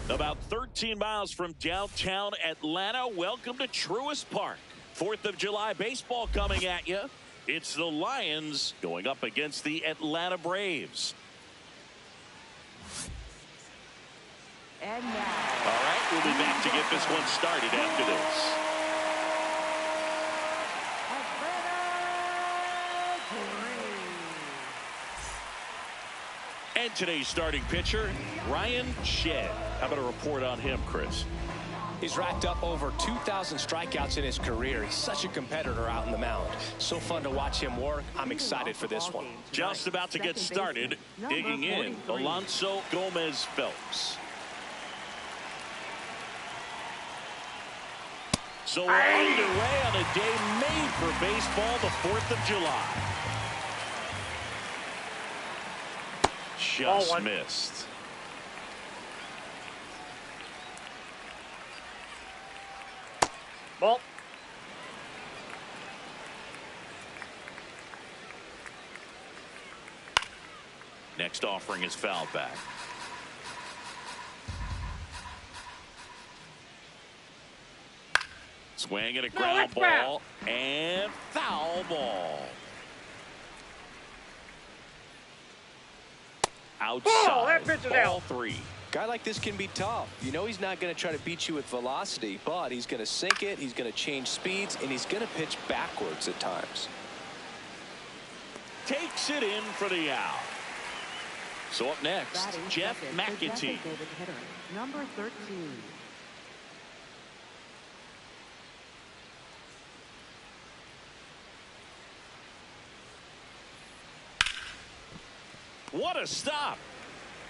About 13 miles from downtown Atlanta. Welcome to Truist Park. 4th of July baseball coming at you. It's the Lions going up against the Atlanta Braves. And now. All right, we'll be back to get this one started after this. And today's starting pitcher, Ryan Shedd. How about a report on him, Chris? He's racked up over 2,000 strikeouts in his career. He's such a competitor out in the mound. So fun to watch him work. I'm excited for this one. Just about to get started. Digging in, Alonso Gomez Phelps. So we're underway on a day made for baseball, the 4th of July. Just missed. Ball. Next offering is fouled back. Swing and a ground ball and foul ball. Outside, ball 3. Guy like this can be tough. You know he's not going to try to beat you with velocity, but he's going to sink it, he's going to change speeds, and he's going to pitch backwards at times. Takes it in for the out. So up next, Jeff McAtee. Number 13. What a stop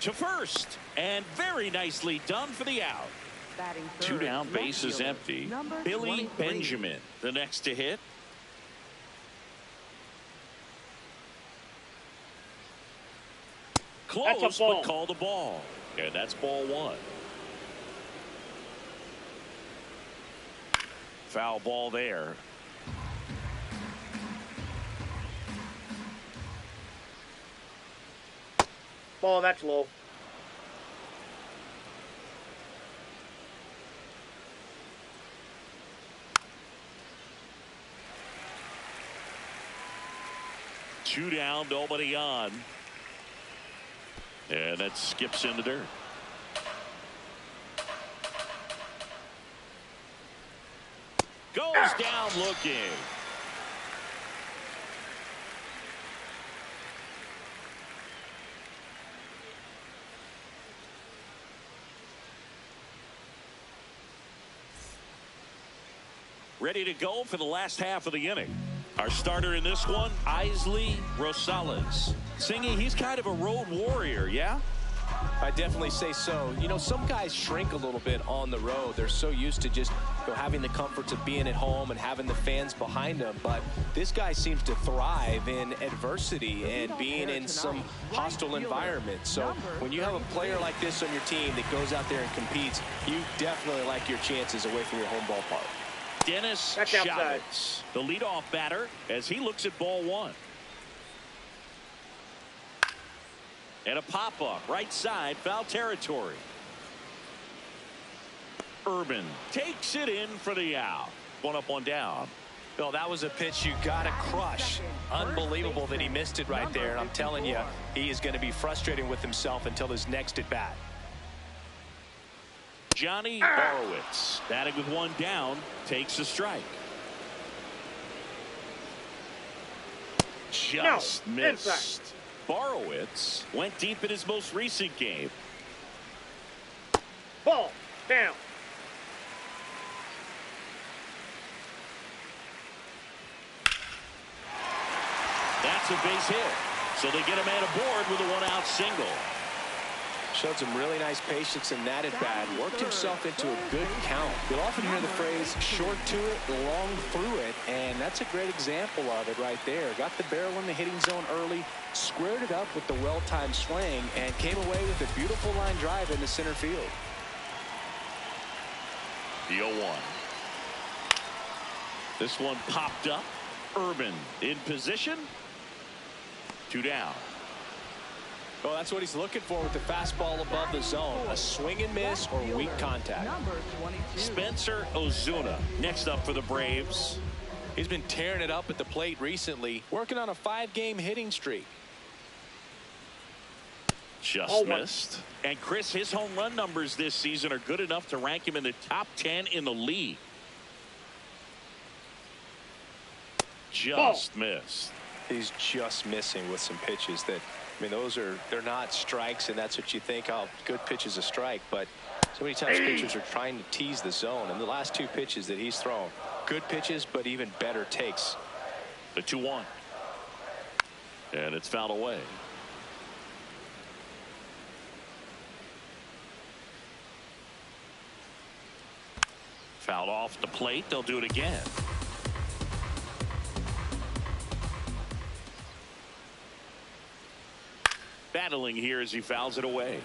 to first, and very nicely done for the out. Two down, base is empty. Billy Benjamin, the next to hit. Close, but called a ball. And that's ball 1. Foul ball there. Ball, that's low. Two down, nobody on. And that skips in the dirt. Goes down looking. Ready to go for the last half of the inning. Our starter in this one, Isley Rosales. Singy, he's kind of a road warrior, yeah? I definitely say so. You know, some guys shrink a little bit on the road. They're so used to just having the comforts of being at home and having the fans behind them. But this guy seems to thrive in adversity and being in some hostile environment. So when you have a player like this on your team that goes out there and competes, you definitely like your chances away from your home ballpark. Dennis Chavez, the leadoff batter, as he looks at ball 1. And a pop-up, right side, foul territory. Urban takes it in for the out. 1 up, 1 down. Well, that was a pitch you got to crush. Unbelievable that he missed it right there. And I'm telling you, he is going to be frustrated with himself until his next at-bat. Johnny Borowitz, batting with 1 down, takes a strike. Just missed. Borowitz went deep in his most recent game. Ball down. That's a base hit. So they get a man aboard with a 1-out single. Showed some really nice patience in that at-bat. Worked himself into a good count. You'll often hear the phrase, short to it, long through it, and that's a great example of it right there. Got the barrel in the hitting zone early, squared it up with the well-timed swing, and came away with a beautiful line drive into center field. The 0-1. This one popped up. Urban in position. 2 down. Well, that's what he's looking for with the fastball above the zone. A swing and miss or weak contact. Number 22. Spencer Ozuna next up for the Braves. He's been tearing it up at the plate recently, working on a 5-game hitting streak. Just missed. And Chris, his home run numbers this season are good enough to rank him in the top 10 in the league. Just missed. He's just missing with some pitches that, I mean, they're not strikes, and that's what you think, oh, good pitch is a strike. But so many times pitchers are trying to tease the zone. And the last 2 pitches that he's thrown, good pitches, but even better takes. The 2-1. And it's fouled away. Fouled off the plate. They'll do it again. Battling here as he fouls it away.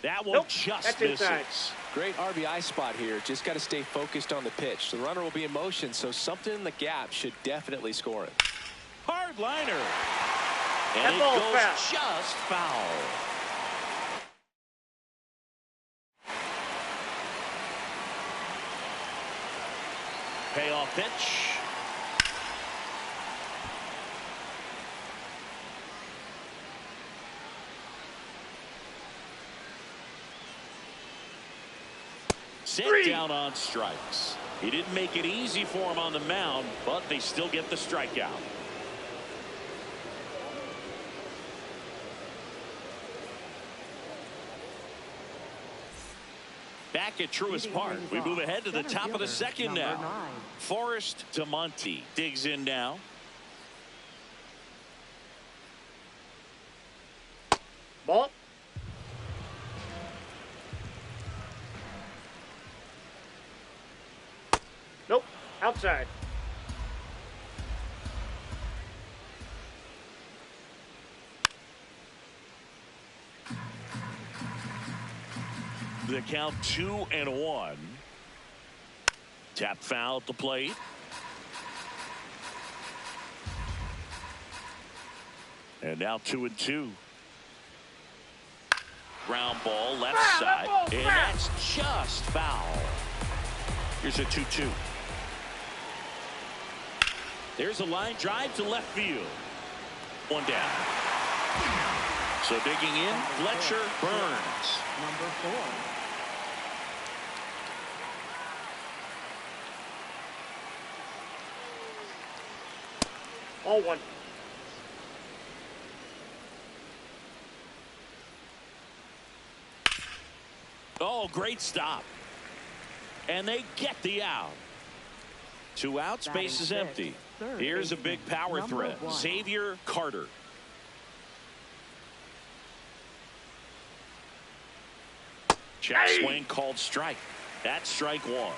That one just misses. Inside. Great RBI spot here. Just got to stay focused on the pitch. The runner will be in motion, so something in the gap should definitely score it. Hard liner. And That it ball's goes foul. just foul. Payoff pitch. Set down on strikes. He didn't make it easy for him on the mound, but they still get the strikeout. Back at Truist Park, we move ahead to the top of the second now. Forrest DeMonte digs in now. Ball. Nope. Outside. The count 2-1. Tap foul at the plate. And now 2-2. Ground ball left side. And that's just foul. Here's a 2-2. There's a line drive to left field. One down. So digging in, Fletcher Burns. Number 4. All one. Oh, great stop. And they get the out. 2 outs, base is empty. Here's a big power threat. Xavier Carter. Check swing called strike. That's strike 1.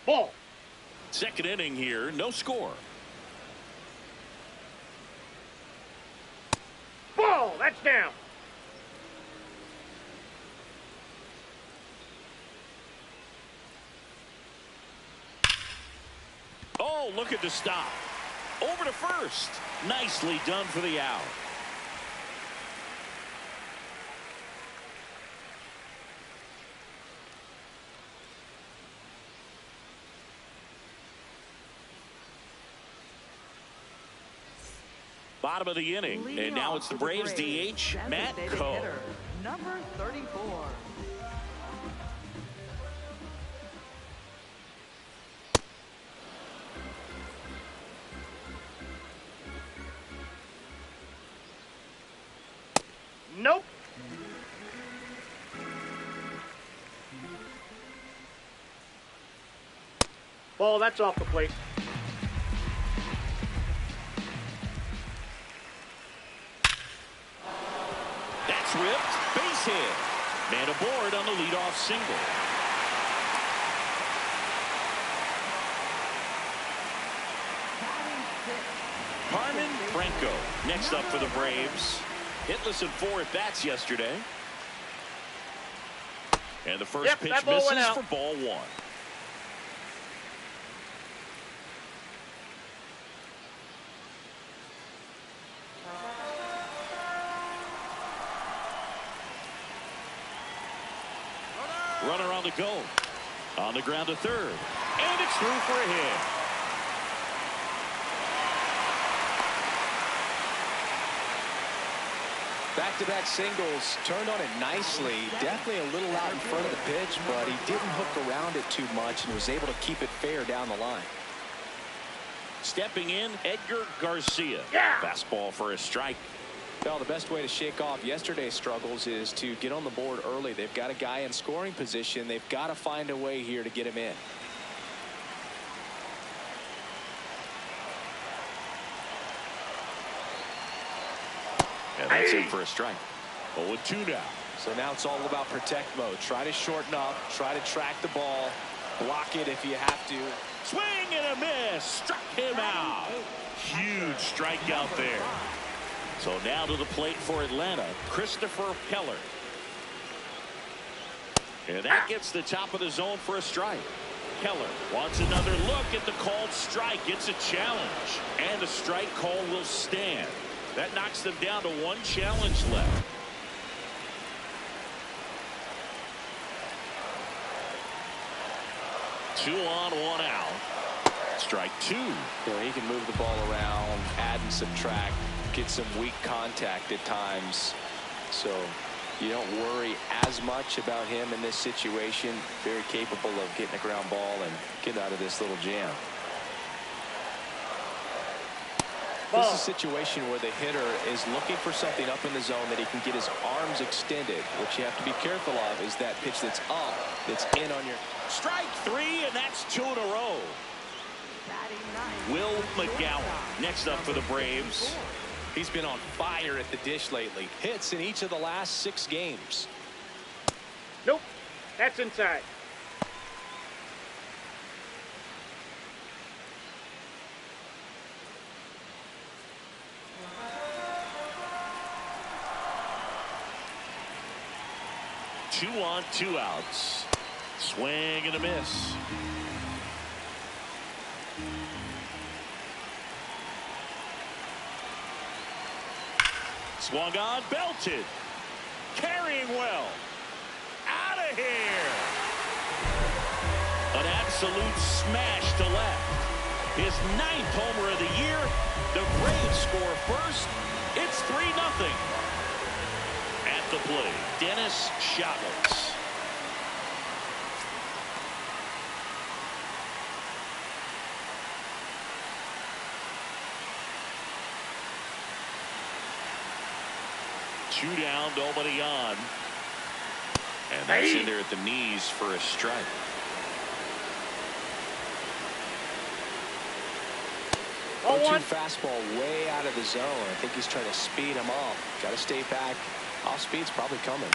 Ball. Second inning here, no score. Ball. That's down. Oh, look at the stop. Over to first. Nicely done for the out. Bottom of the inning, and now it's the Braves DH, Matt Coe. Number 34. Nope. Ball. That's off the plate. Ripped, base hit. Man aboard on the leadoff single. Carmen Franco next up for the Braves. Hitless in 4 at-bats yesterday. And the first pitch that ball went misses out. for ball one. Runner on the go. On the ground to third. And it's through for a hit. Back-to-back singles, turned on it nicely. Definitely a little out in front of the pitch, but he didn't hook around it too much and was able to keep it fair down the line. Stepping in, Edgar Garcia. Yeah. Fastball for a strike. Well, the best way to shake off yesterday's struggles is to get on the board early. They've got a guy in scoring position. They've got to find a way here to get him in. And that's it for a strike. 0-2 now. So now it's all about protect mode. Try to shorten up. Try to track the ball. Block it if you have to. Swing and a miss. Struck him out. Huge strikeout there. So now to the plate for Atlanta, Christopher Keller. And that gets the top of the zone for a strike. Keller wants another look at the called strike. It's a challenge. And the strike call will stand. That knocks them down to one challenge left. Two on, one out. Strike two. You know, he can move the ball around, add and subtract, get some weak contact at times. So you don't worry as much about him in this situation. Very capable of getting a ground ball and getting out of this little jam. This is a situation where the hitter is looking for something up in the zone that he can get his arms extended. What you have to be careful of is that pitch that's up, that's in on your... Strike three, and that's two in a row. Will McGowan next up for the Braves. He's been on fire at the dish lately. Hits in each of the last 6 games. Nope. That's inside. Two on, 2 outs. Swing and a miss. Swung on, belted. Carrying well. Out of here. An absolute smash to left. His 9th homer of the year. The Braves score first. It's 3-0. At the plate, Dennis Chavez. Two down, nobody on. And that's in there at the knees for a strike. Oh, 0-2 fastball way out of the zone. I think he's trying to speed him off. Got to stay back. Off speed's probably coming.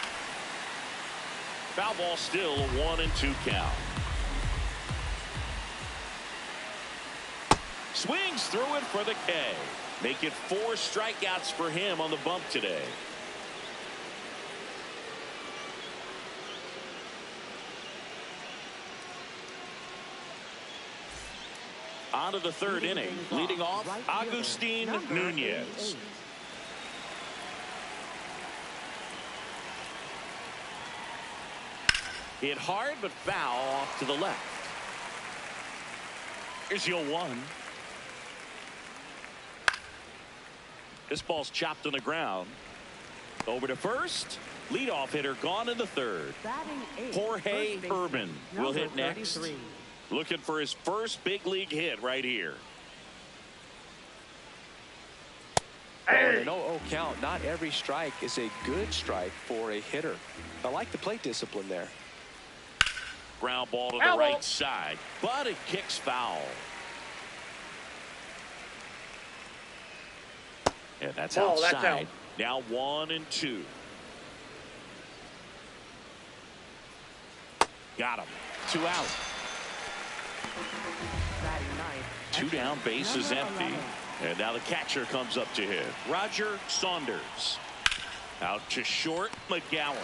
Foul ball still, a 1-2 count. Swings through it for the K. Make it 4 strikeouts for him on the bump today. On to the 3rd inning. Leading off, Agustin Nunez. Hit hard, but foul off to the left. Here's 0-1. This ball's chopped on the ground. Over to first. Leadoff hitter gone in the 3rd. Jorge Urban will hit next. Looking for his first big league hit right here. Hey. An 0-0 count. Not every strike is a good strike for a hitter. I like the plate discipline there. Ground ball to the right side, but it kicks foul. And that's outside. That's out. Now 1-2. Got him. 2 out. 2 down, base is empty. And now the catcher comes up to hit. Roger Saunders. Out to short, McGowan.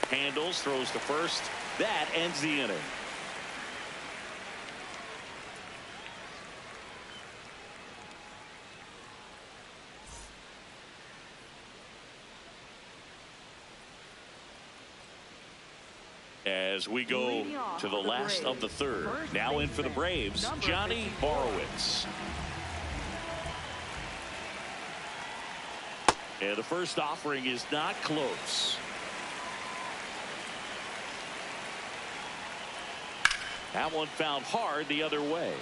Handles, throws to first. That ends the inning. As we go to the last of the third. Now in for the Braves, Johnny Borowitz. And the first offering is not close. That one found hard the other way.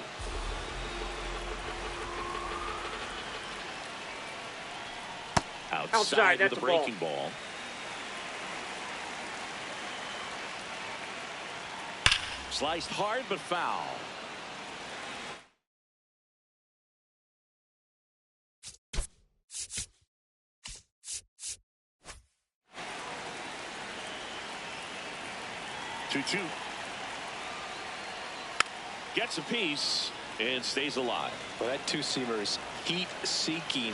Outside with the breaking ball. Sliced hard but foul. Two. Gets a piece and stays alive. Well, that two-seamer is heat-seeking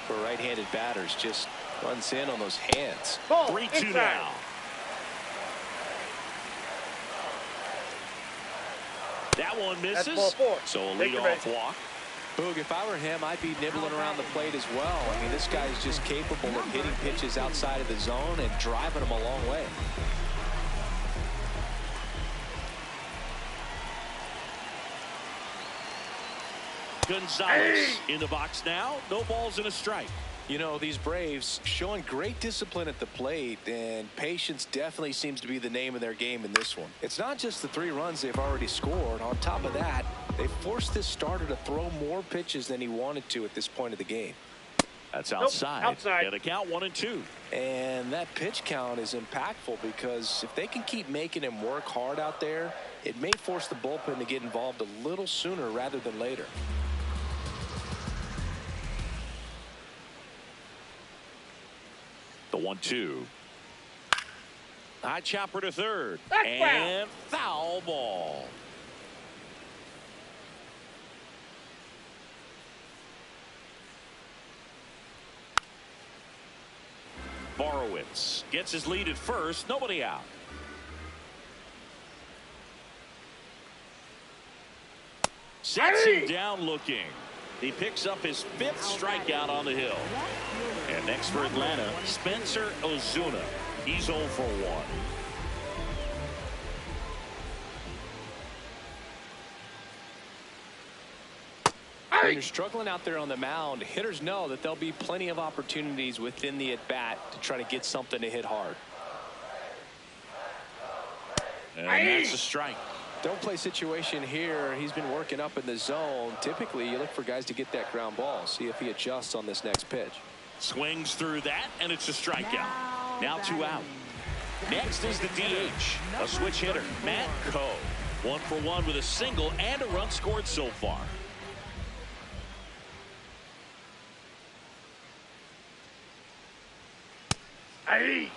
for right-handed batters. Just runs in on those hands. 3-2 now. That one misses. So a leadoff walk. Boog, if I were him, I'd be nibbling around the plate as well. I mean, this guy is just capable of hitting pitches outside of the zone and driving them a long way. Gonzalez in the box now. No balls and a strike. You know, these Braves showing great discipline at the plate, and patience definitely seems to be the name of their game in this one. It's not just the 3 runs they've already scored. On top of that, they forced this starter to throw more pitches than he wanted to at this point of the game. That's outside. Outside. And a count 1-2. And that pitch count is impactful because if they can keep making him work hard out there, it may force the bullpen to get involved a little sooner rather than later. The 1-2. High chopper to third. That's and foul ball. Borowitz gets his lead at first. Nobody out. Sets him down looking. He picks up his 5th strikeout on the hill. And next for Atlanta, Spencer Ozuna. He's 0 for 1. When you're struggling out there on the mound, hitters know that there'll be plenty of opportunities within the at-bat to try to get something to hit hard. And that's a strike. Don't play situation here. He's been working up in the zone. Typically, you look for guys to get that ground ball. See if he adjusts on this next pitch. Swings through that, and it's a strikeout. Now 2 out. Next is the DH, a switch hitter, Matt Coe. 1 for 1 with a single and a run scored so far. Aye.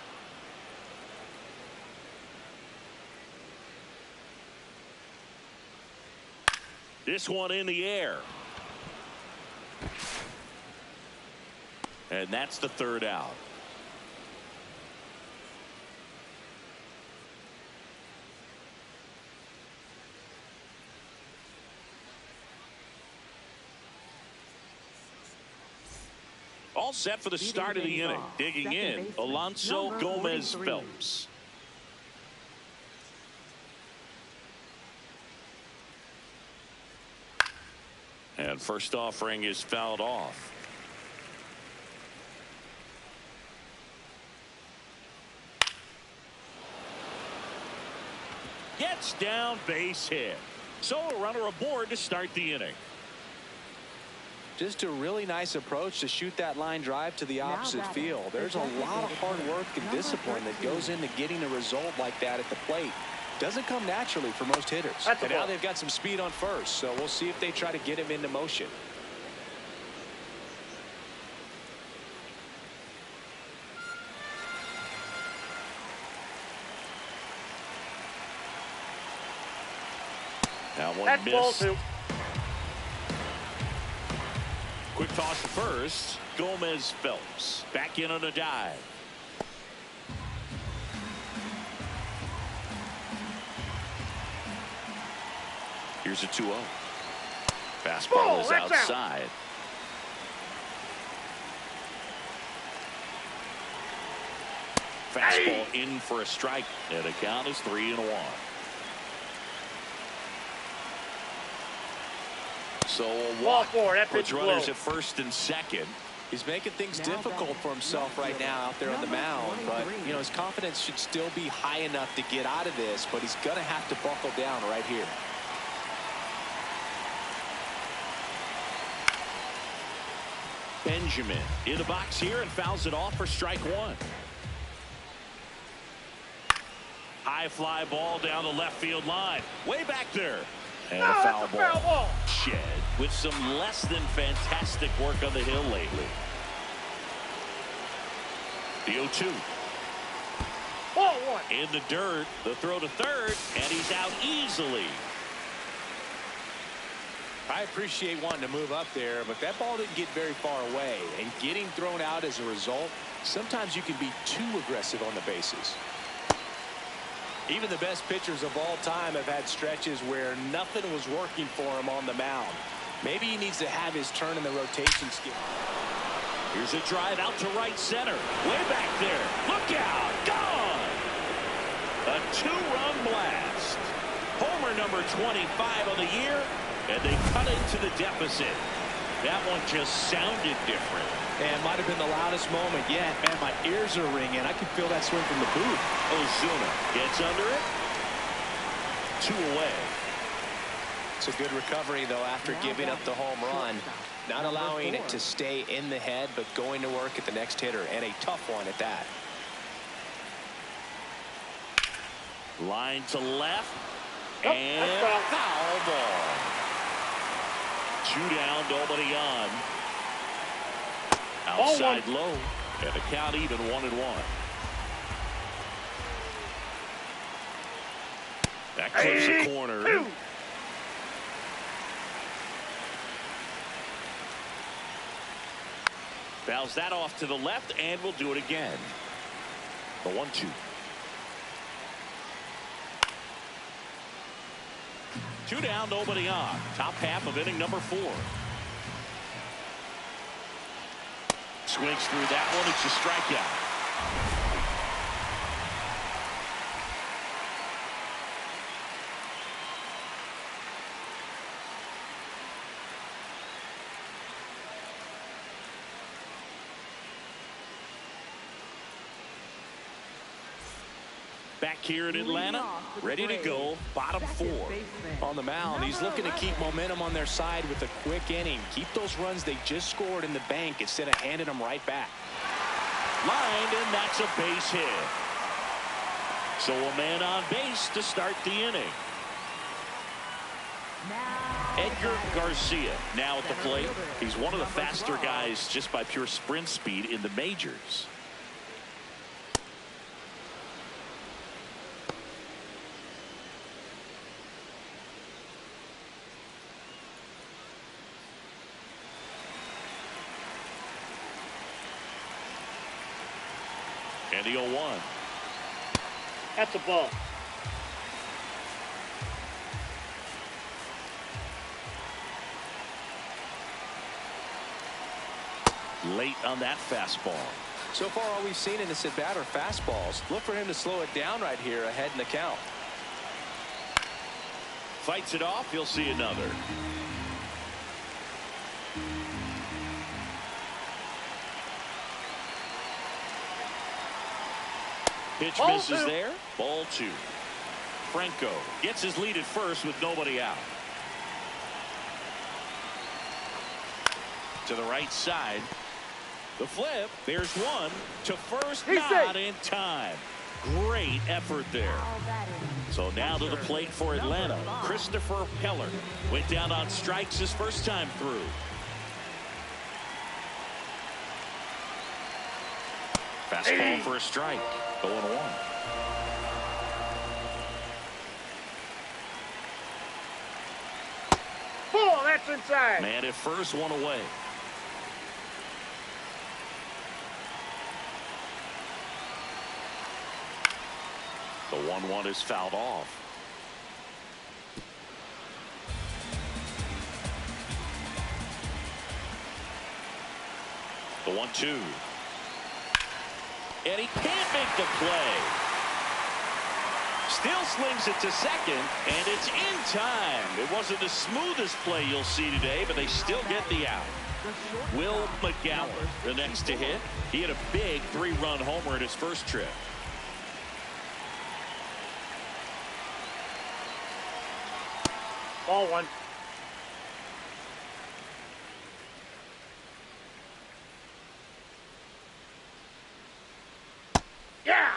This one in the air. And that's the 3rd out. All set for the start of the inning. Digging in, Alonso Gomez Phelps. And first offering is fouled off. Gets down, base hit. So a runner aboard to start the inning. Just a really nice approach to shoot that line drive to the opposite field. There's a lot of hard work and discipline that goes into getting a result like that at the plate. Doesn't come naturally for most hitters. And now they've got some speed on first, so we'll see if they try to get him into motion. Now one That's ball missed. 2. Quick toss to first. Gomez Phelps back in on a dive. Here's a 2-0. Fastball is outside. Fastball in for a strike. And the count is 3-1. So a walk puts runners at first and second. He's making things difficult for himself right now out there on the mound, but you know his confidence should still be high enough to get out of this, but he's gonna have to buckle down right here. Benjamin in the box here and fouls it off for strike one. High fly ball down the left field line. Way back there. And a foul ball. Shed with some less than fantastic work on the hill lately. The 0-2. Ball one. In the dirt. The throw to third. And he's out easily. I appreciate wanting to move up there, but that ball didn't get very far away. And getting thrown out as a result, sometimes you can be too aggressive on the bases. Even the best pitchers of all time have had stretches where nothing was working for him on the mound. Maybe he needs to have his turn in the rotation scheme. Here's a drive out to right center. Way back there. Look out. Gone. A 2-run blast. Homer number 25 of the year. And they cut into the deficit. That one just sounded different. And might have been the loudest moment yet. Man, my ears are ringing. I can feel that swing from the booth. Ozuna gets under it. 2 away. It's a good recovery, though, after giving up the home run. Not allowing it to stay in the head, but going to work at the next hitter, and a tough one at that. Line to left. And foul ball. 2 down, nobody on. Outside low. And the count even 1-1. That clips the corner. Fouls that off to the left, and we'll do it again. The 1-2. Two down, nobody on. Top half of inning number 4. Swings through that one. It's a strikeout. Back here in Atlanta, ready to go, bottom 4. On the mound, he's looking to keep momentum on their side with a quick inning. Keep those runs they just scored in the bank instead of handing them right back. Lined, and that's a base hit. So a man on base to start the inning. Edgar Garcia now at the plate. He's one of the faster guys just by pure sprint speed in the majors. And the 0-1. That's a ball. Late on that fastball. So far, all we've seen in this at-bat are fastballs. Look for him to slow it down right here ahead in the count. Fights it off. You'll see another. Pitch misses there. Ball 2. Franco gets his lead at first with nobody out. To the right side. The flip. There's one to first. Not in time. Great effort there. So now to the plate for Atlanta. Christopher Peller went down on strikes his first time through. Fastball for a strike. 0-1. Ball, that's inside. Man at first, 1 away. The 1-1 is fouled off. The 1-2. And he can't make the play. Still slings it to second, and it's in time. It wasn't the smoothest play you'll see today, but they still get the out. Will McGowan, the next to hit. He had a big 3-run homer in his first trip. Ball 1. Yeah!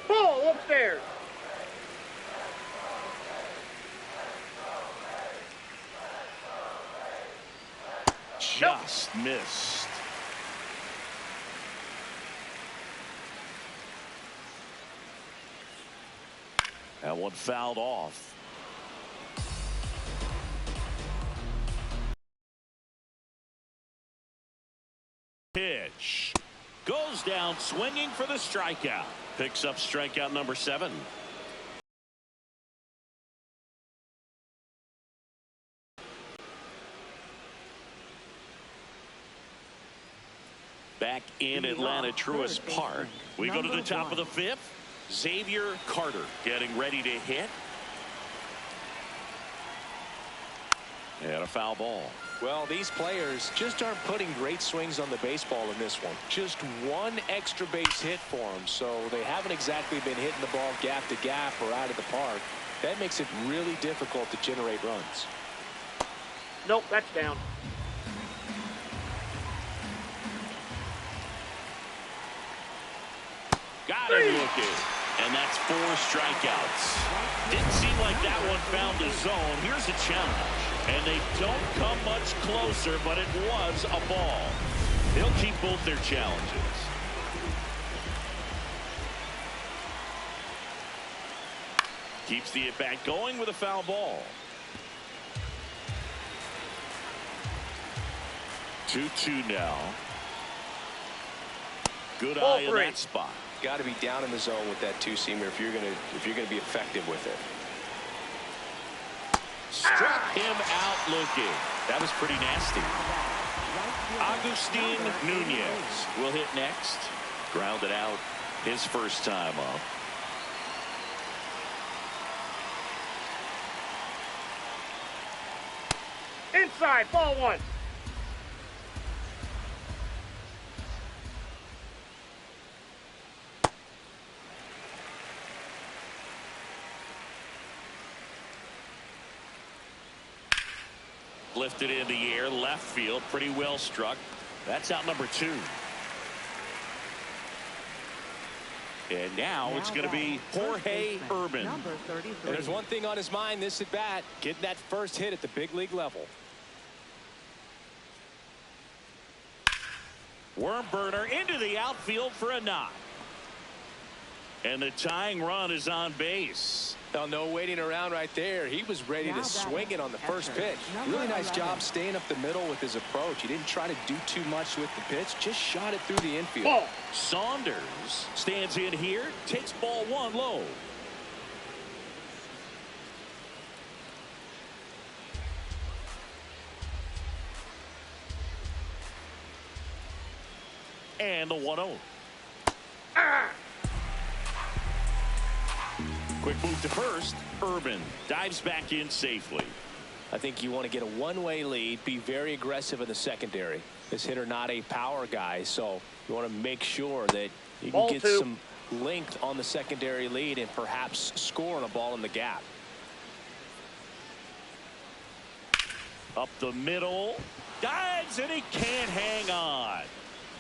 Ball upstairs. Just missed. That one fouled off. Pitch. Goes down swinging for the strikeout. Picks up strikeout number 7. Back in Atlanta, Truist Park. We go to the top of the 5th. Xavier Carter getting ready to hit. And a foul ball. Well, these players just aren't putting great swings on the baseball in this one. Just one extra base hit for them, so they haven't exactly been hitting the ball gap to gap or out of the park. That makes it really difficult to generate runs. Nope, that's down. Got him looking. And that's 4 strikeouts. Didn't seem like that one found the zone. Here's a challenge. And they don't come much closer, but it was a ball. They'll keep both their challenges. Keeps the at-bat going with a foul ball. 2-2 now. Good eye in that spot. Got to be down in the zone with that 2-seamer if you're gonna be effective with it. Struck him out looking. That was pretty nasty. Agustin Nunez will hit next. Grounded out his first time up. Inside, ball 1. Lifted in the air, left field, pretty well struck. That's out number 2. And now it's going to be Jorge Urban. And there's one thing on his mind this at bat, getting that first hit at the big league level. Worm burner into the outfield for a knock. And the tying run is on base. Now, no waiting around right there. He was ready to swing it on the first pitch. Really nice job staying up the middle with his approach. He didn't try to do too much with the pitch, just shot it through the infield. Ball. Saunders stands in here, takes ball 1 low. And the 1-0. Quick move to first. Urban dives back in safely. I think you want to get a one-way lead, be very aggressive in the secondary. This hitter not a power guy, so you want to make sure that you can get some length on the secondary lead and perhaps score on a ball in the gap. Up the middle. Dives and he can't hang on.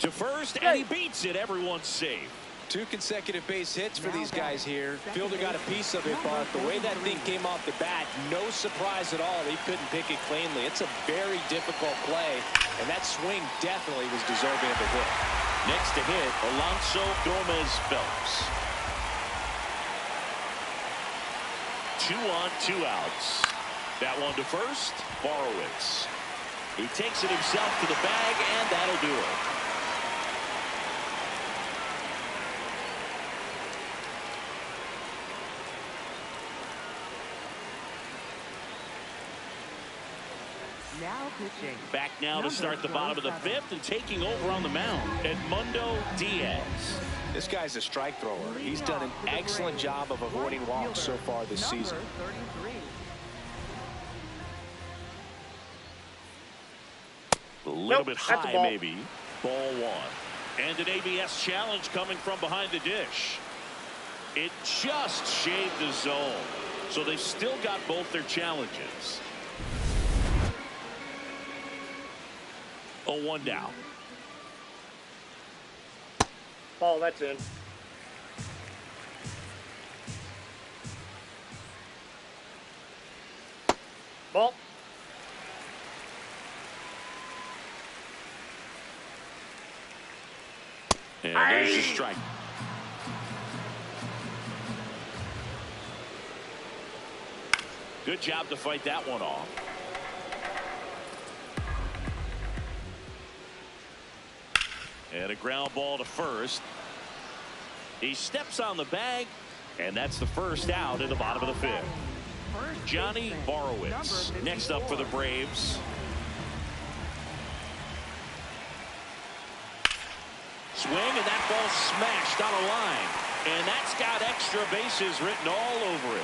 To first, and he beats it. Everyone's safe. 2 consecutive base hits for these guys here. Fielder got a piece of it, but the way that thing came off the bat, no surprise at all. He couldn't pick it cleanly. It's a very difficult play, and that swing definitely was deserving of a hit. Next to hit, Alonso Gomez Phelps. 2 on, 2 outs. That one to first, Borowitz. He takes it himself to the bag, and that'll do it. Now pitching. Back now to Number start the bottom of the 27. fifth and taking over on the mound, Edmundo Diaz. This guy's a strike thrower. He's Leading done off an for the excellent Braves, job of avoiding right walks so fielder, far this number season. 33. A little Nope, bit that's a high, ball. maybe. Ball one. And an ABS challenge coming from behind the dish. It just shaved the zone. So they've still got both their challenges. 0-1 down. Ball, that's in. Ball. And there's the Aye. strike. Good job to fight that one off. And a ground ball to first. He steps on the bag, and that's the first out in the bottom of the fifth. First Johnny baseman, Borowitz number next up for the 54. Braves. Swing, and that ball smashed on a line. And that's got extra bases written all over it.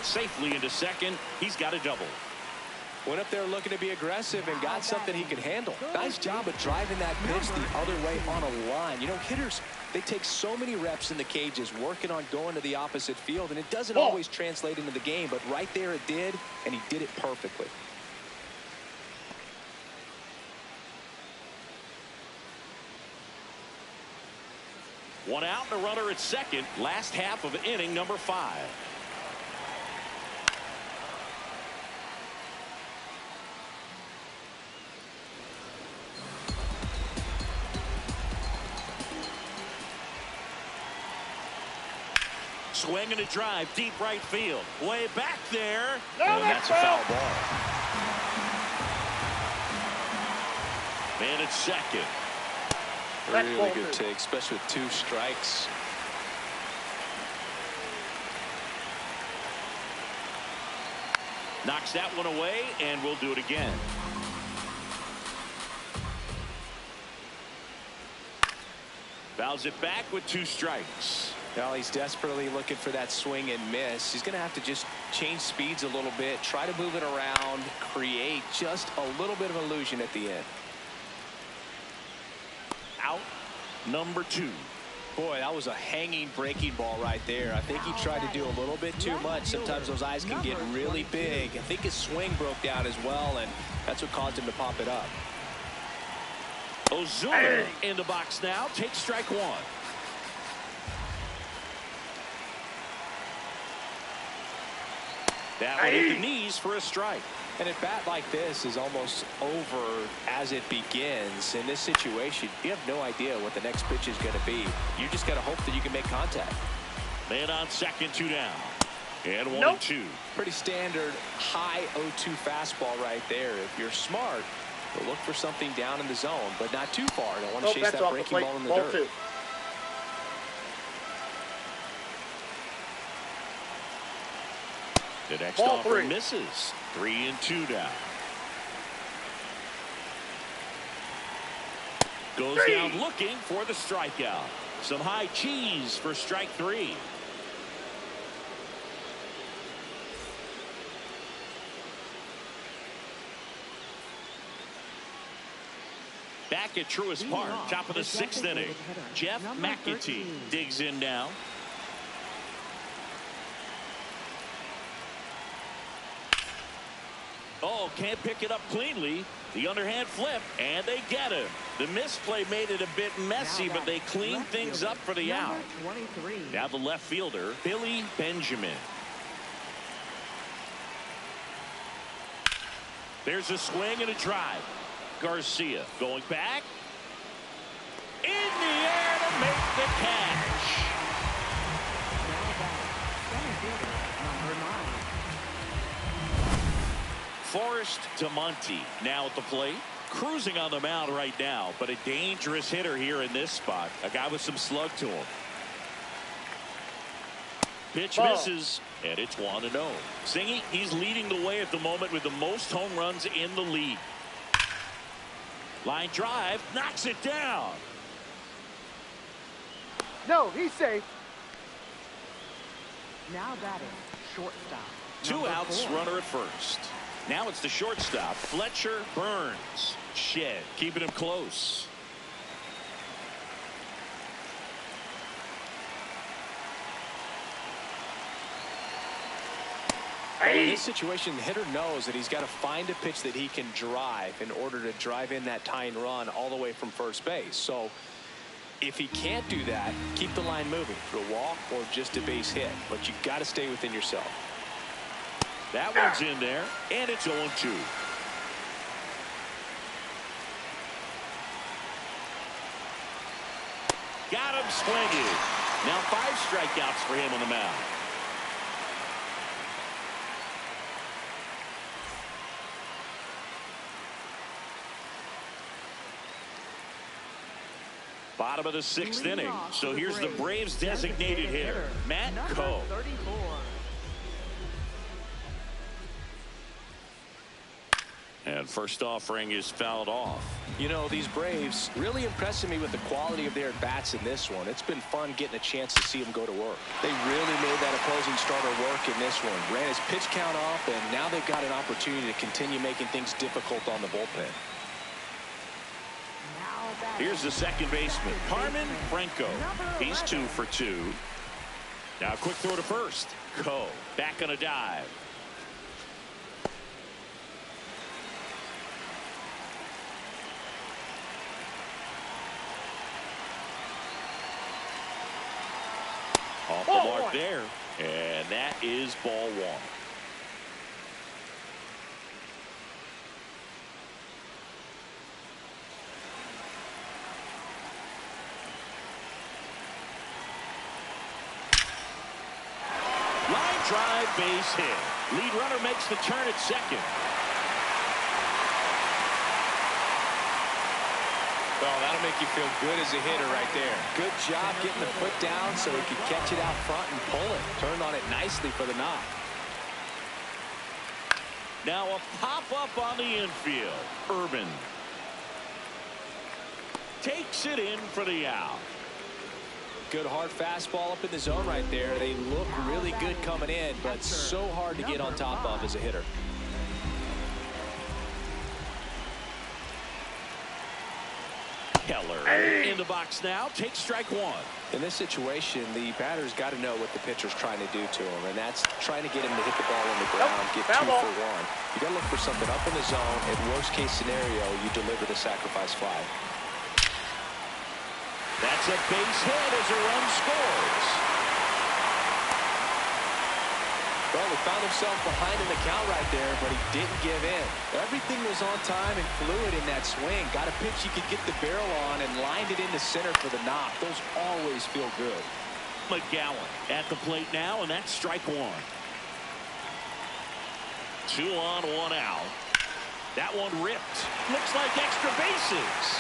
Safely into second. He's got a double. Went up there looking to be aggressive and got something he could handle. Nice job of driving that pitch the other way on a line. You know, hitters, they take so many reps in the cages working on going to the opposite field, and it doesn't always translate into the game, but right there it did, and he did it perfectly. One out and a runner at second. Last half of inning number 5. Swing and a drive, deep right field. Way back there. No, And that's that's a foul foul. ball. Man at second. That's Really ball good two. take, especially with 2 strikes. Knocks that one away, and we'll do it again. Fouls it back with 2 strikes. Now he's desperately looking for that swing and miss. He's going to have to just change speeds a little bit, try to move it around, create just a little bit of illusion at the end. Out number 2. Boy, that was a hanging breaking ball right there. I think he tried to do a little bit too much. Sometimes those eyes can get really big. I think his swing broke down as well, and that's what caused him to pop it up. Ozuna in the box now. Takes strike 1. That one hit the knees for a strike. And a bat like this is almost over as it begins. In this situation, you have no idea what the next pitch is going to be. You just got to hope that you can make contact. Man on second, 2 down. And 1 Nope. and 2. Pretty standard high 0-2 fastball right there. If you're smart, you'll look for something down in the zone, but not too far. Don't want to chase That's that off the breaking plate. ball in the Ball dirt. 2. The next Ball offer 3. misses. 3 and 2 down. Goes down looking for the strikeout. Some high cheese for strike 3. Back at Truist Park, top of the 6th inning. Jeff McAtee digs in now. Oh, can't pick it up cleanly. The underhand flip, and they get him. The misplay made it a bit messy, but they cleaned things up for the out. 23. Now the left fielder, Billy Benjamin. There's a swing and a drive. Garcia going back. In the air to make the catch. Now back, center fielder, number 9. Forrest DeMonte now at the plate. Cruising on the mound right now, but a dangerous hitter here in this spot. A guy with some slug to him. Pitch Ball. misses, and it's 1-0. Singy, he's leading the way at the moment with the most home runs in the league. Line drive, knocks it down. No, he's safe. Now batting, shortstop. 2 number outs, 4. runner at first. Now it's the shortstop, Fletcher Burns. Shed, keeping him close. Well, in this situation, the hitter knows that he's got to find a pitch that he can drive in order to drive in that tying run all the way from first base. So if he can't do that, keep the line moving for a walk or just a base hit. But you've got to stay within yourself. That one's in there, and it's 0-2. Got him swinging. Now 5 strikeouts for him on the mound. Bottom of the 6th inning. So here's the Braves designated hitter, Matt Coe. 34. And first offering is fouled off. You know, these Braves really impressing me with the quality of their at-bats in this one. It's been fun getting a chance to see them go to work. They really made that opposing starter work in this one. Ran his pitch count off, and now they've got an opportunity to continue making things difficult on the bullpen. Now batting, Here's the second baseman, Carmen Franco. Number He's 2 for 2. Now a quick throw to first. Coe back on a dive. Off the Ball mark 1. there. And that is ball 1. Line drive, base hit. Lead runner makes the turn at second. Oh, that'll make you feel good as a hitter right there. Good job getting the foot down so he could catch it out front and pull it. Turned on it nicely for the knock. Now a pop-up on the infield. Urban takes it in for the out. Good hard fastball up in the zone right there. They look really good coming in, but so hard to get on top of as a hitter. Keller in the box now. Takes strike 1. In this situation, the batter's got to know what the pitcher's trying to do to him, and that's trying to get him to hit the ball on the ground, get 2 Foul ball. for 1. You got to look for something up in the zone. At worst case scenario, you deliver the sacrifice fly. That's a base hit as a run scores. Well, he found himself behind in the count right there, but he didn't give in. Everything was on time and fluid in that swing. Got a pitch you could get the barrel on and lined it into center for the knock. Those always feel good. McGowan at the plate now, and that's strike 1. 2 on, 1 out. That one ripped. Looks like extra bases.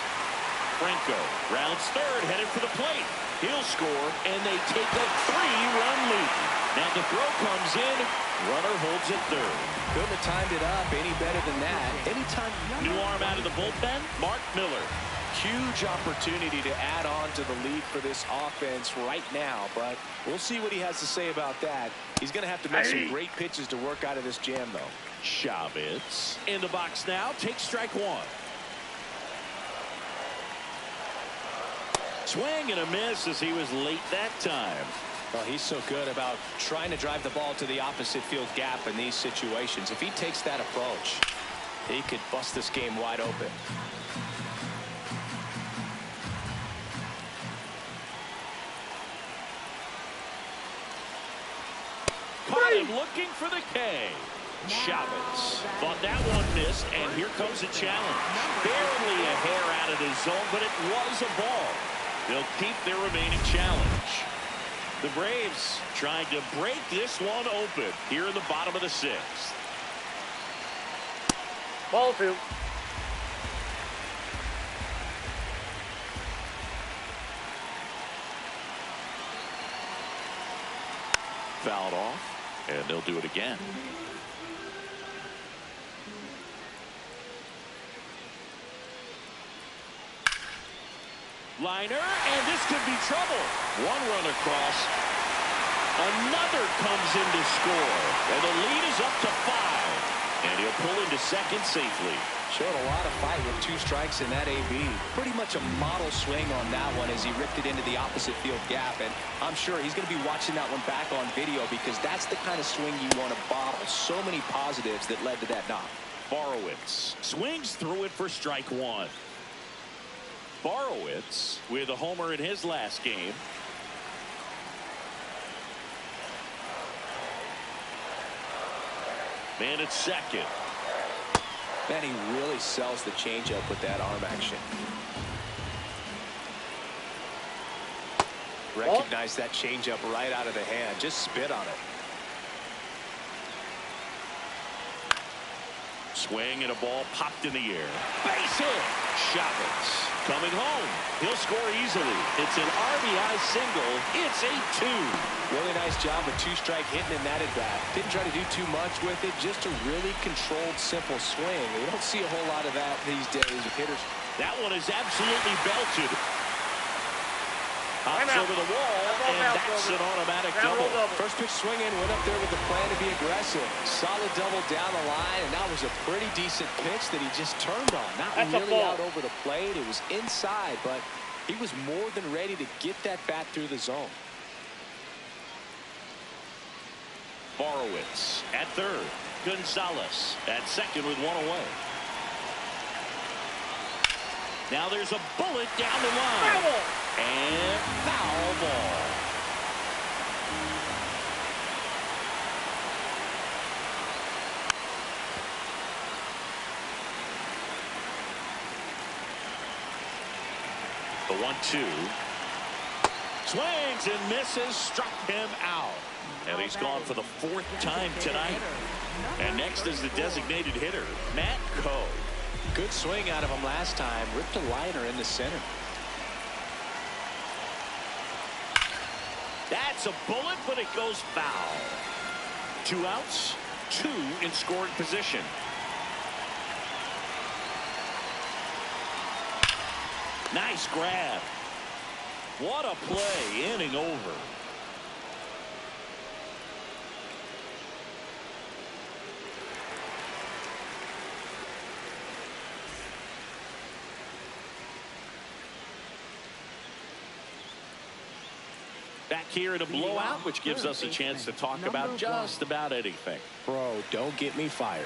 Franco rounds third, headed for the plate. He'll score, and they take a 3-run lead. Now the throw comes in. Runner holds it third. Couldn't have timed it up any better than that. Anytime. New arm out of the bullpen, Mark Miller. Huge opportunity to add on to the lead for this offense right now, but we'll see what he has to say about that. He's going to have to make some great pitches to work out of this jam, though. Chavez in the box now. Takes strike 1. Swing and a miss as he was late that time. Well, he's so good about trying to drive the ball to the opposite field gap in these situations. If he takes that approach, he could bust this game wide open. Caught him looking for the K. Chavez thought that one missed, and here comes a challenge. Barely a hair out of the zone, but it was a ball. They'll keep their remaining challenge. The Braves trying to break this one open here in the bottom of the 6th. Ball 2. fouled off, and they'll do it again. Liner, and this could be trouble. One run across. Another comes in to score. And the lead is up to 5. And he'll pull into second safely. Showed a lot of fight with 2 strikes in that AB. Pretty much a model swing on that one as he ripped it into the opposite field gap. And I'm sure he's going to be watching that one back on video because that's the kind of swing you want to bottle. So many positives that led to that knock. Borowitz swings through it for strike 1. Borowitz with a homer in his last game. Man at second. Man, he really sells the changeup with that arm action. Recognize that changeup right out of the hand. Just spit on it. Swing and a ball popped in the air. Base hit. Chavez coming home. He'll score easily. It's an RBI single. It's 8-2. Really nice job with 2-strike hitting in that at bat. Didn't try to do too much with it. Just a really controlled, simple swing. You don't see a whole lot of that these days with hitters. That one is absolutely belted. Hops over the wall, and that's an automatic double. First pitch swinging, went up there with the plan to be aggressive. Solid double down the line, and that was a pretty decent pitch that he just turned on. Not really out over the plate. It was inside, but he was more than ready to get that bat through the zone. Borowitz at third. Gonzalez at second with 1 away. Now there's a bullet down the line. And foul ball. The 1-2. Swings and misses. Struck him out. And he's gone for the 4th time tonight. And next is the designated hitter, Matt Coe. Good swing out of him last time. Ripped a liner in the center. That's a bullet, but it goes foul. 2 outs, 2 in scoring position. Nice grab. What a play. Inning over. Back here in a blowout, which gives us a chance to talk about just about anything. Bro, don't get me fired.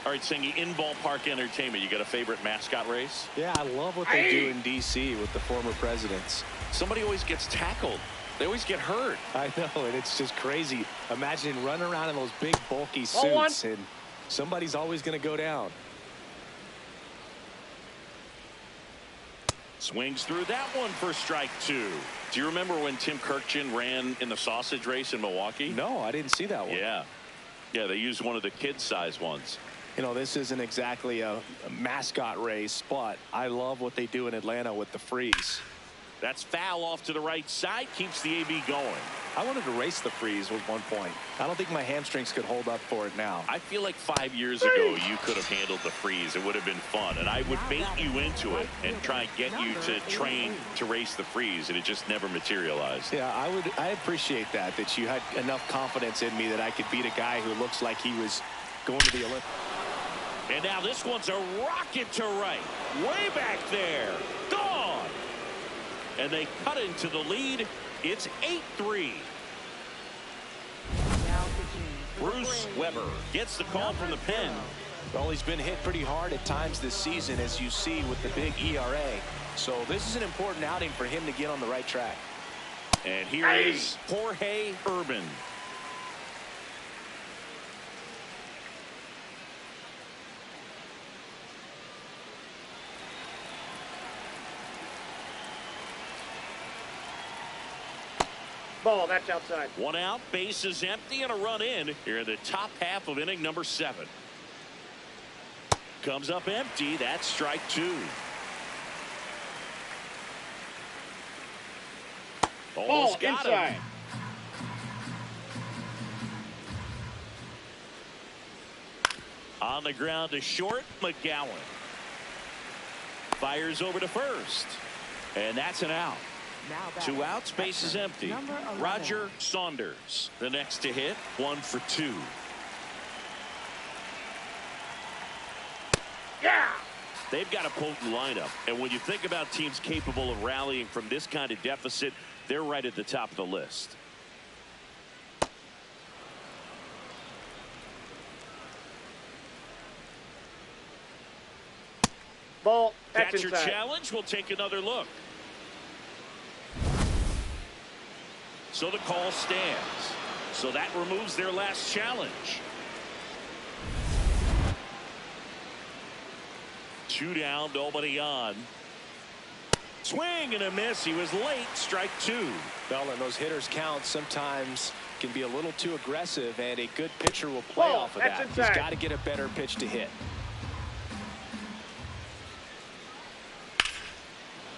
All right, Singy, in ballpark entertainment, you got a favorite mascot race? Yeah, I love what they do in D.C. with the former presidents. Somebody always gets tackled. They always get hurt. I know, and it's just crazy. Imagine running around in those big, bulky suits, and somebody's always going to go down. Swings through that one for strike 2. Do you remember when Tim Kirkjian ran in the sausage race in Milwaukee? No, I didn't see that one. Yeah. Yeah, they used one of the kid-size ones. You know, this isn't exactly a mascot race, but I love what they do in Atlanta with the freeze. That's foul off to the right side. Keeps the AB going. I wanted to race the freeze at one point. I don't think my hamstrings could hold up for it now. I feel like 5 years ago you could have handled the freeze. It would have been fun. And I would bait you into it and try and get you to train to race the freeze. And it just never materialized. Yeah, I appreciate that you had enough confidence in me that I could beat a guy who looks like he was going to the Olympics. And now this one's a rocket to right. Way back there. Gone. And they cut into the lead. It's 8-3. Bruce Weber gets the call from the pen. Well, he's been hit pretty hard at times this season, as you see with the big ERA. So this is an important outing for him to get on the right track. And here is Jorge Urban. Ball, that's outside. 1 out, base is empty, and a run in here in the top half of inning number 7. Comes up empty. That's strike 2. Almost Ball got inside. him. On the ground to short, McGowan. Fires over to first. And that's an out. Now back. 2 outs, base is empty. Number 11. Roger Saunders, the next to hit, 1 for 2. Yeah! They've got a potent lineup, and when you think about teams capable of rallying from this kind of deficit, they're right at the top of the list. Ball. That's Catcher inside. challenge. We'll take another look. So the call stands. So that removes their last challenge. 2 down, nobody on. Swing and a miss. He was late. Strike 2. Well, and those hitters count sometimes can be a little too aggressive, and a good pitcher will play Ball. off of That's that. inside. He's got to get a better pitch to hit.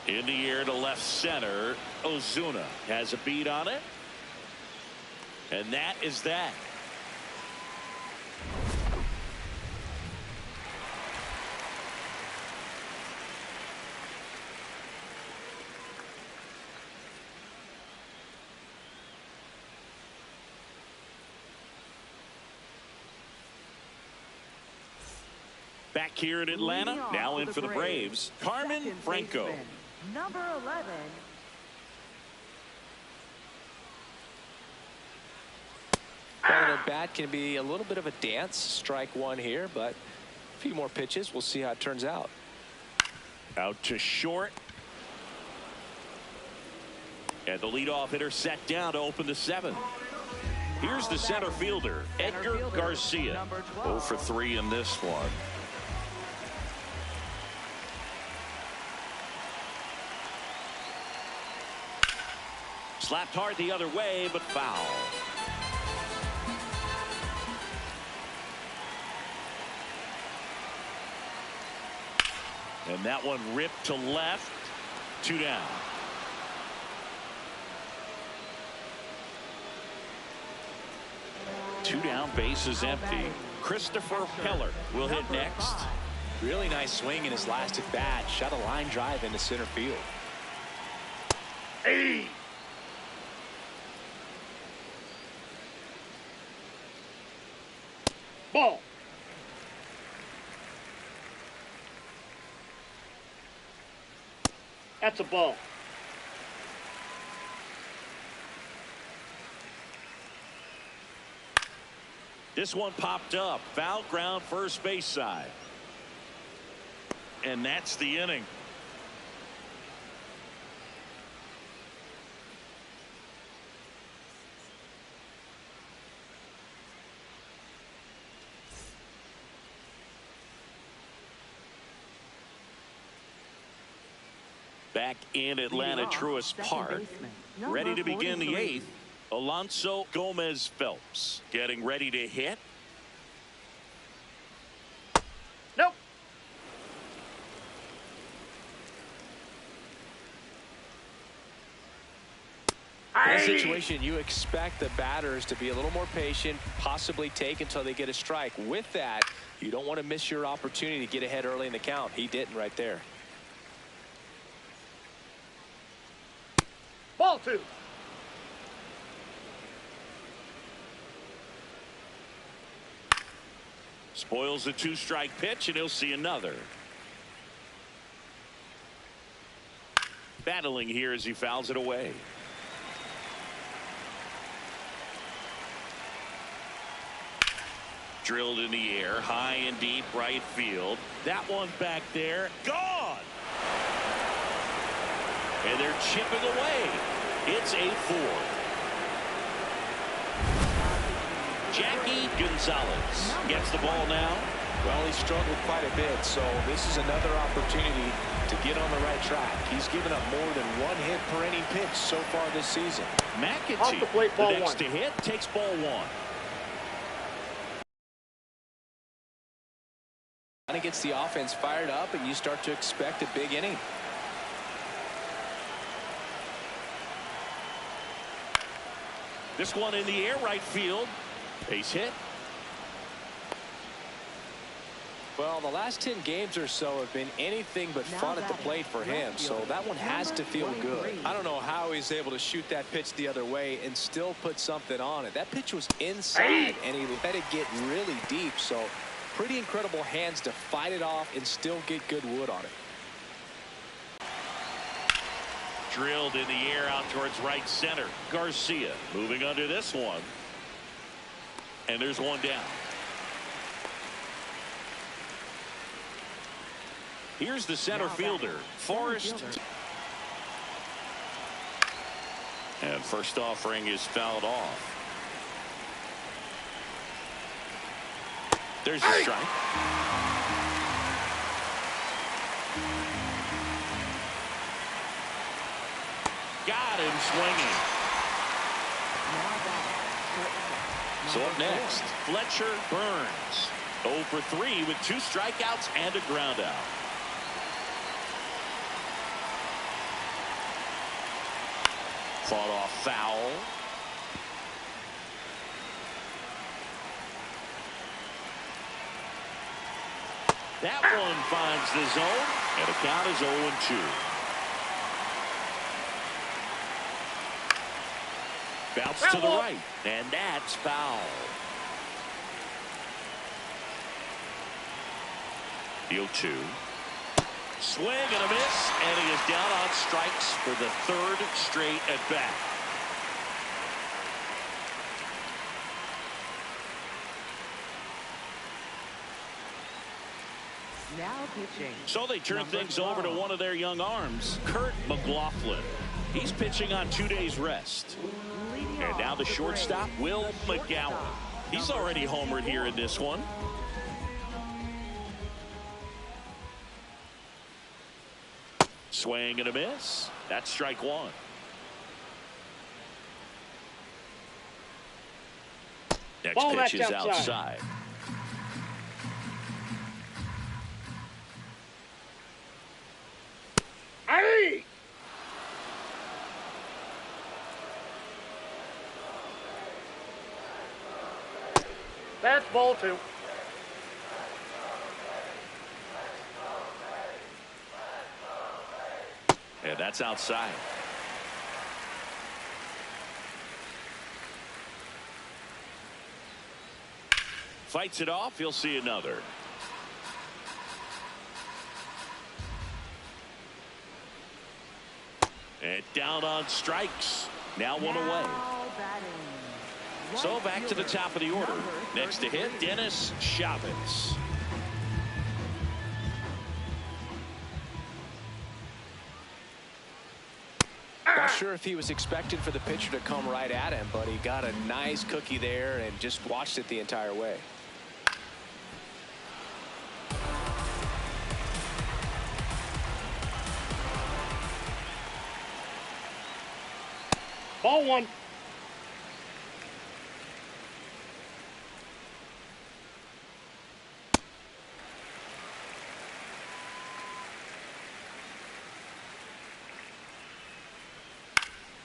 In the air to left center. Ozuna has a beat on it. And that is that. Back here in Atlanta, Leading off now in for the Braves, Carmen second Franco. baseman, number 11. Well, the bat can be a little bit of a dance. Strike 1 here, but a few more pitches. We'll see how it turns out. Out to short. And the leadoff hitter set down to open the 7th. Here's the center fielder, Edgar Garcia. Number 12. 0 for 3 in this one. Slapped hard the other way, but foul. And that one ripped to left. 2 down. Two down, base is empty. Christopher Peller will hit next. Really nice swing in his last at bat. Shot a line drive into center field. Hey! Ball. That's a ball. This one popped up. Foul ground, first base side. And that's the inning. Back in Atlanta, Leading off, Truist second Park. baseman, number Ready to begin the 43. 8th. Alonso Gomez Phelps getting ready to hit. Nope. In this situation, you expect the batters to be a little more patient, possibly take until they get a strike. With that, you don't want to miss your opportunity to get ahead early in the count. He didn't right there. Ball 2. Spoils the 2-strike pitch, and he'll see another. Battling here as he fouls it away. Drilled in the air, high and deep right field. That one back there, gone! And they're chipping away. It's 8-4. Jackie Gonzalez gets the ball now. Well, he struggled quite a bit, so this is another opportunity to get on the right track. He's given up more than 1 hit per inning pitch so far this season. McAtee, Off the plate, ball the next 1. to hit, takes ball 1. Kind of gets the offense fired up, and you start to expect a big inning. This one in the air, right field. Base hit. Well, the last 10 games or so have been anything but fun at the plate for him, so that one has to feel good. I don't know how he's able to shoot that pitch the other way and still put something on it. That pitch was inside, and he let it get really deep, so pretty incredible hands to fight it off and still get good wood on it. Drilled in the air out towards right center. Garcia moving under this one. And there's one down. Here's the center fielder, Forrest. And first offering is fouled off. There's a strike. Got him swinging. So up next, Fletcher Burns. 0 for 3 with 2 strikeouts and a ground out. Fought off foul. That one finds the zone, and the count is 0-2. Bounce to the right, and that's foul. The 0-2. Swing and a miss, and he is down on strikes for the 3rd straight at bat. Now pitching. So they turn things over to one of their young arms, Kurt McLaughlin. He's pitching on 2 days rest. And now the shortstop, Will McGowan. He's already homered here in this one. Swing and a miss. That's strike 1. Next pitch is outside. Hey! That's ball 2. And that's outside. Fights it off. He'll see another. And down on strikes. Now one away. So back to the top of the order. Next to hit, Dennis Chavez. Not sure if he was expecting for the pitcher to come right at him, but he got a nice cookie there and just watched it the entire way. Ball 1.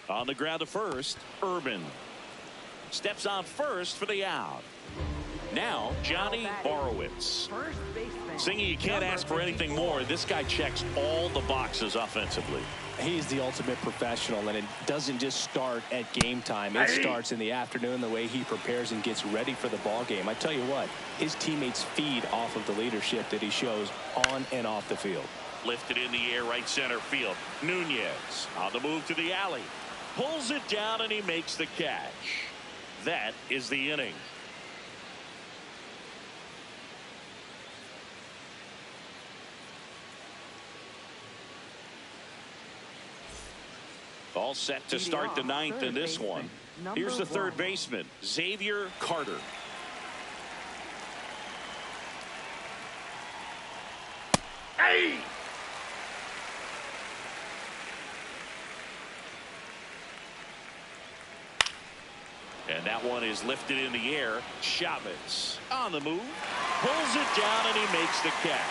On the ground to first, Urban steps on first for the out. Now Johnny Borowitz. Singing, you can't ask for anything more. This guy checks all the boxes offensively. He's the ultimate professional, and it doesn't just start at game time. It starts in the afternoon, the way he prepares and gets ready for the ball game. I tell you what, his teammates feed off of the leadership that he shows on and off the field. Lifted in the air, right center field. Nunez on the move to the alley. Pulls it down, and he makes the catch. That is the inning. All set to start the 9th in this one. Here's the third baseman, Xavier Carter. Hey! And that one is lifted in the air. Chavez on the move. Pulls it down, and he makes the catch.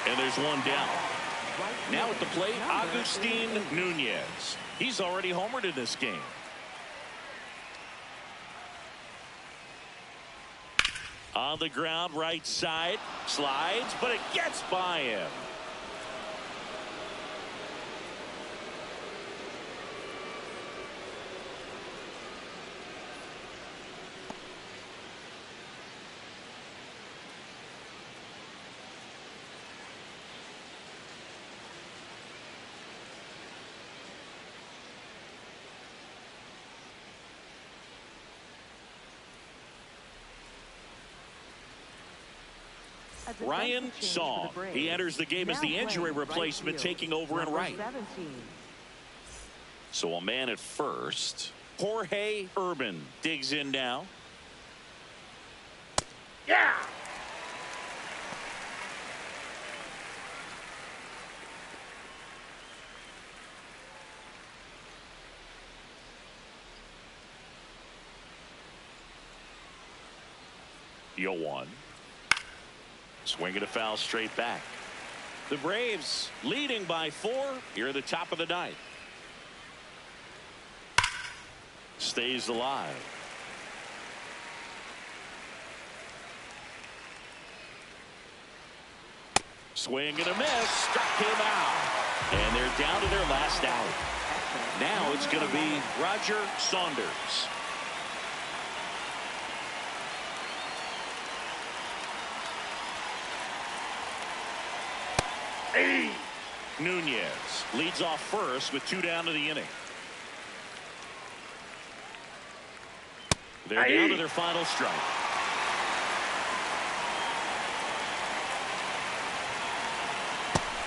And there's one down. Now at the plate, Agustin Nunez. He's already homered in this game. On the ground, right side, slides, but it gets by him. Ryan Song. He enters the game as the injury replacement, taking over in right. 17. So a man at first. Jorge Urban digs in now. Yeah. Yo-1. Swinging a foul straight back. The Braves leading by 4 here at the top of the 9th. Stays alive. Swing and a miss. Struck him out. And they're down to their last out. Now it's going to be Roger Saunders. Hey. Nunez leads off first with 2 down to the inning. They're down to their final strike.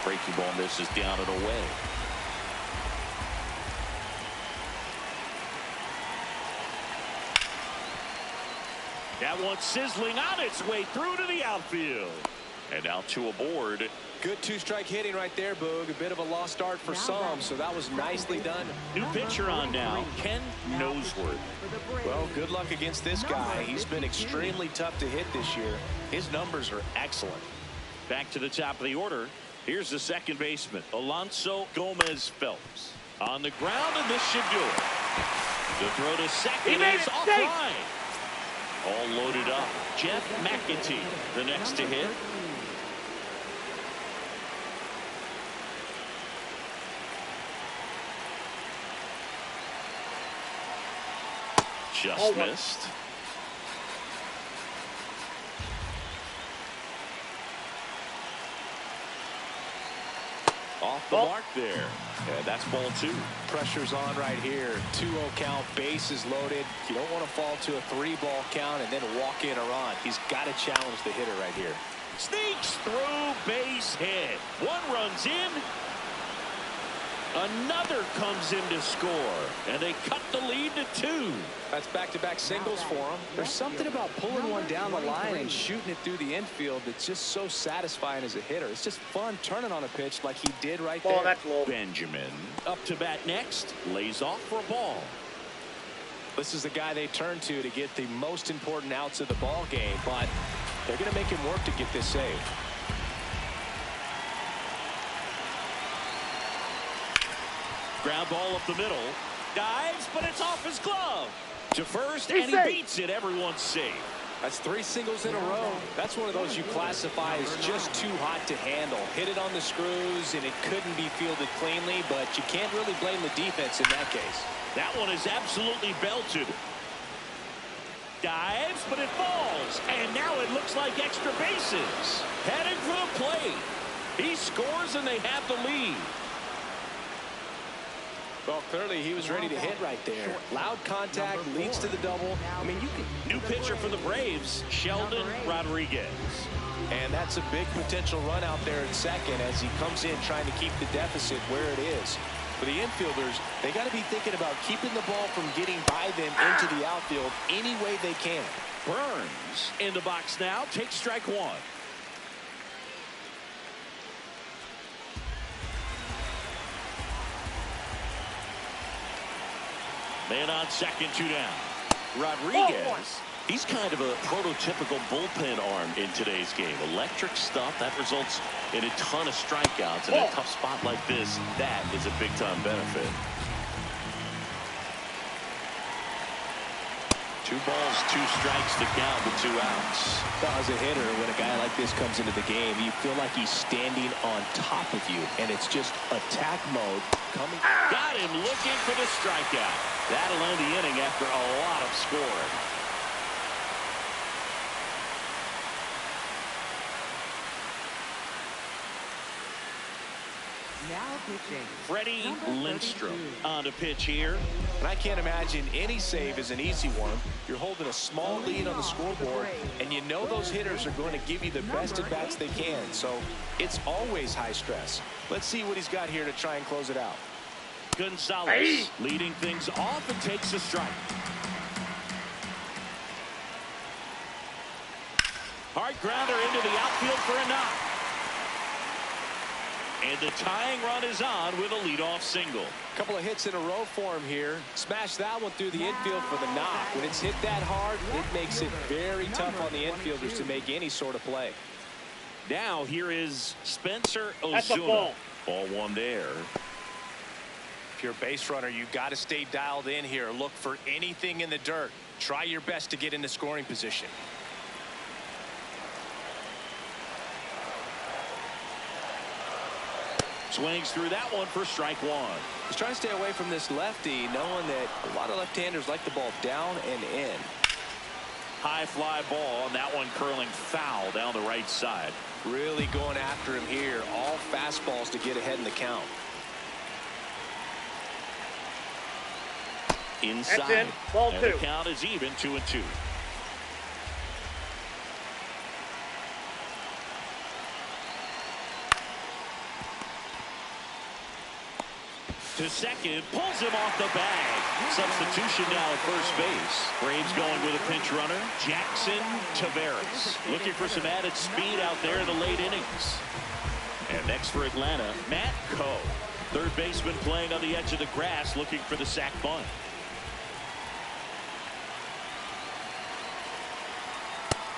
Breaking ball misses down and away. That one's sizzling on its way through to the outfield. And now 2 aboard. Good 2-strike hitting right there, Boog. A bit of a lost start for some, so that was nicely done. New pitcher on now, Ken Noseworth. Well, good luck against this guy. He's been extremely tough to hit this year. His numbers are excellent. Back to the top of the order. Here's the second baseman, Alonso Gomez Phelps. On the ground, and this should do it. The throw to second is offline. All loaded up. Jeff McAtee, the next to hit. Just missed. Off the mark there. And that's ball 2. Pressure's on right here. 2-0 count, bases loaded. You don't want to fall to a 3-ball count and then walk in or on. He's got to challenge the hitter right here. Sneaks through, base hit. 1 runs in. Another comes in to score, and they cut the lead to 2. That's back-to-back singles for him. There's something about pulling one down the line and shooting it through the infield that's just so satisfying as a hitter. It's just fun turning on a pitch like he did right there. That's low. Benjamin up to bat next, lays off for a ball. This is the guy they turn to get the most important outs of the ball game, but they're going to make him work to get this save. Ground ball up the middle. Dives, but it's off his glove. To first, and he beats it. Everyone's safe. That's 3 singles in a row. That's one of those you classify as just too hot to handle. Hit it on the screws, and it couldn't be fielded cleanly, but you can't really blame the defense in that case. That one is absolutely belted. Dives, but it falls. And now it looks like extra bases. Heading for the plate. He scores, and they have the lead. Well, clearly he was ready to hit right there. Loud contact leads to the double. I mean, you can. New pitcher for the Braves, Sheldon Rodriguez. And that's a big potential run out there in second as he comes in trying to keep the deficit where it is. For the infielders, they got to be thinking about keeping the ball from getting by them into the outfield any way they can. Burns in the box now, takes strike 1. Man on second, 2 down. Rodriguez, he's kind of a prototypical bullpen arm in today's game. Electric stuff that results in a ton of strikeouts. In a tough spot like this, that is a big-time benefit. 2 balls, 2 strikes to count with 2 outs. Well, as a hitter, when a guy like this comes into the game, you feel like he's standing on top of you, and it's just attack mode coming. Got him looking for the strikeout. That'll end the inning after a lot of scoring. Now pitching. Freddie Number Lindstrom 32. on to pitch here. And I can't imagine any save is an easy one. You're holding a small lead on the scoreboard, and you know those hitters are going to give you the best at-bats they can. So it's always high stress. Let's see what he's got here to try and close it out. Gonzalez leading things off and takes a strike. Hard grounder into the outfield for a knock. And the tying run is on with a leadoff single. A couple of hits in a row for him here. Smash that one through the infield for the knock. When it's hit that hard, it makes it very tough on the infielders to make any sort of play. Now here is Spencer That's a Ozuna. ball. Ball 1 there. If you're a base runner, you got to stay dialed in here. Look for anything in the dirt. Try your best to get into scoring position. Swings through that one for strike 1. He's trying to stay away from this lefty, knowing that a lot of left-handers like the ball down and in. High fly ball, and that one curling foul down the right side. Really going after him here. All fastballs to get ahead in the count. Inside. That's in. Ball and 2. the count is even, 2-2. To second, pulls him off the bag. Substitution now at first base. Braves going with a pinch runner, Jackson Taveras. Looking for some added speed out there in the late innings. And next for Atlanta, Matt Coe. Third baseman playing on the edge of the grass, looking for the sac bunt.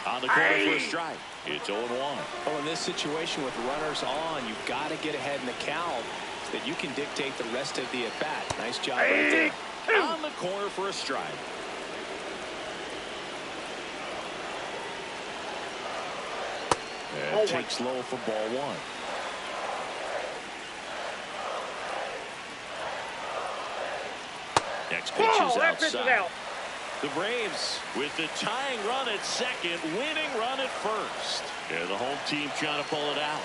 On the corner for a strike. It's 0-1. Well, in this situation with runners on, you've got to get ahead in the count so that you can dictate the rest of the at-bat. Nice job right there. On the corner for a strike. And takes low for ball 1. Next pitch is That pitch is outside. out. The Braves with the tying run at second, winning run at first. Yeah, the home team trying to pull it out.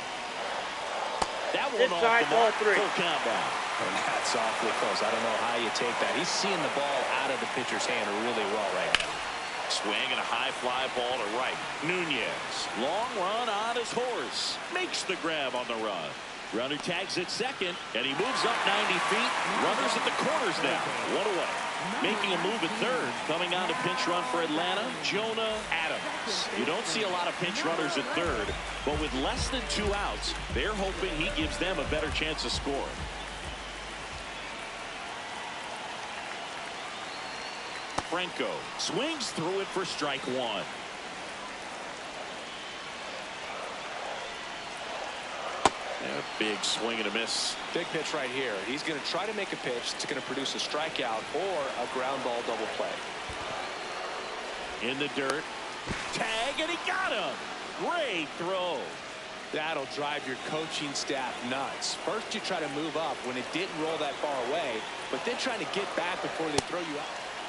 That one Inside, off the mark, ball 3. full count now. And that's awfully close. I don't know how you take that. He's seeing the ball out of the pitcher's hand really well right now. Swing and a high fly ball to right. Nunez, long run on his horse. Makes the grab on the run. Runner tags at second, and he moves up 90 feet. Runners at the corners now. 1 away. Making a move at third. Coming on to pinch run for Atlanta, Jonah Adams. You don't see a lot of pinch runners at third, but with less than 2 outs, they're hoping he gives them a better chance to score. Franco swings through it for strike 1. And a big swing and a miss. Big pitch right here. He's going to try to make a pitch that's going to produce a strikeout or a ground ball double play. In the dirt. Tag, and he got him. Great throw. That'll drive your coaching staff nuts. First, you try to move up when it didn't roll that far away, but then trying to get back before they throw you out.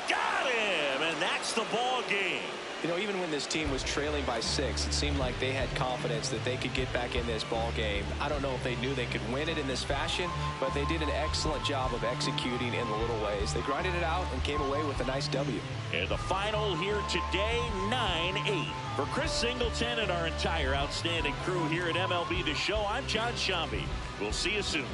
Got him, and that's the ball game. You know, even when this team was trailing by 6, it seemed like they had confidence that they could get back in this ball game. I don't know if they knew they could win it in this fashion, but they did an excellent job of executing in the little ways. They grinded it out and came away with a nice W. And the final here today, 9-8. For Chris Singleton and our entire outstanding crew here at MLB The Show, I'm John Shambi. We'll see you soon.